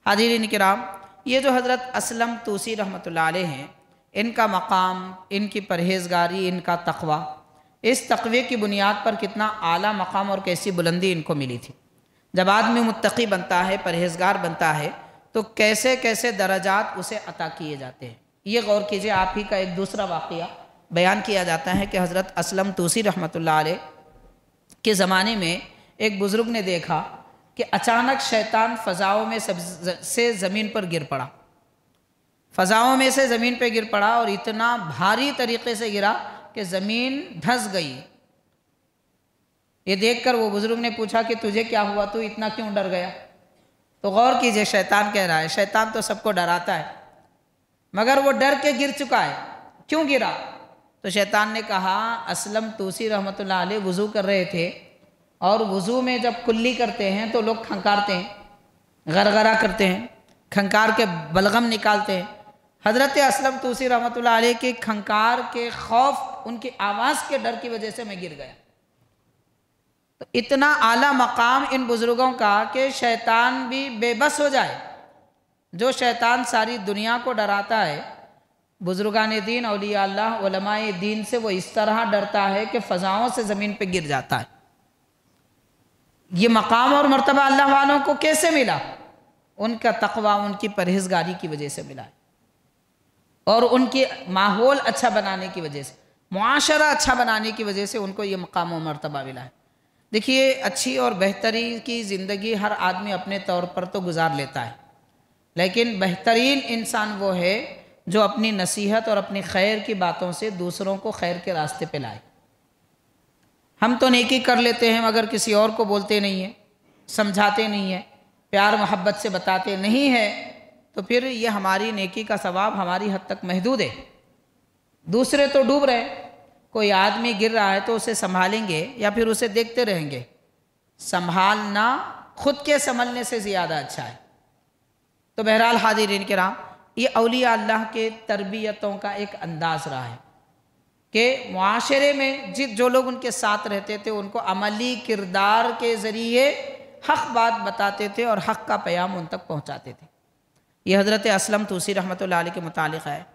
हाज़रीन किराम, ये जो हज़रत असलम तूसी रहमतुल्लाह अलैह हैं, इनका मकाम, इनकी परहेज़गारी, इनका तक़वा, इस तक़वे की बुनियाद पर कितना आला मकाम और कैसी बुलंदी इनको मिली थी। जब आदमी मुत्तकी बनता है, परहेज़गार बनता है, तो कैसे कैसे दर्जात उसे अता किए जाते हैं। ये गौर कीजिए, आप ही का एक दूसरा वाक़या बयान किया जाता है कि हज़रत असलम तूसी रहमतुल्लाह अलैह के ज़माने में एक बुज़ुर्ग ने देखा कि अचानक शैतान फ़ज़ाओं में से ज़मीन पर गिर पड़ा, फ़ज़ाओं में से ज़मीन पर गिर पड़ा और इतना भारी तरीक़े से गिरा कि ज़मीन धंस गई। ये देखकर वो बुज़ुर्ग ने पूछा कि तुझे क्या हुआ, तू इतना क्यों डर गया? तो गौर कीजिए, शैतान कह रहा है, शैतान तो सबको डराता है, मगर वो डर के गिर चुका है, क्यों गिरा? तो शैतान ने कहा, असलम तूसी रहमतुल्लाह अलैह वज़ू कर रहे थे और वज़ू में जब कुल्ली करते हैं तो लोग खंकारते हैं, गरगरा करते हैं, खंकार के बलगम निकालते हैं। हज़रत असलम तूसी रहमतुल्लाह अलैह के खंकार के खौफ, उनकी आवाज़ के डर की वजह से मैं गिर गया। तो इतना आला मकाम इन बुज़ुर्गों का कि शैतान भी बेबस हो जाए। जो शैतान सारी दुनिया को डराता है, बुज़ुर्गान दीन, औलिया अल्लाह, उलमाए दीन से वो इस तरह डरता है कि फ़ज़ाओं से ज़मीन पे गिर जाता है। ये मकाम और मर्तबा अल्लाह वालों को कैसे मिला? उनका तक़वा, उनकी परहेज़गारी की वजह से मिला है, और उनकी माहौल अच्छा बनाने की वजह से, मुआशरा अच्छा बनाने की वजह से उनको ये मकाम और मर्तबा मिला है। देखिए, अच्छी और बेहतरीन की ज़िंदगी हर आदमी अपने तौर पर तो गुजार लेता है, लेकिन बेहतरीन इंसान वो है जो अपनी नसीहत और अपनी खैर की बातों से दूसरों को खैर के रास्ते पे लाए। हम तो नेकी कर लेते हैं मगर किसी और को बोलते नहीं हैं, समझाते नहीं हैं, प्यार मोहब्बत से बताते नहीं हैं, तो फिर ये हमारी नेकी का सवाब हमारी हद तक महदूद है। दूसरे तो डूब रहे हैं, कोई आदमी गिर रहा है तो उसे संभालेंगे या फिर उसे देखते रहेंगे? संभालना खुद के संभलने से ज़्यादा अच्छा है। तो बहरहाल हाज़रीन किराम, ये औलिया अल्लाह के तरबियतों का एक अंदाज़ रहा है कि मुआशरे में जो लोग उनके साथ रहते थे उनको अमली किरदार के ज़रिए हक़ बात बताते थे और हक़ का पैगाम उन तक पहुँचाते थे। ये हज़रत असलम तूसी रहमतुल्लाह अलैह के मुतालिक़ है।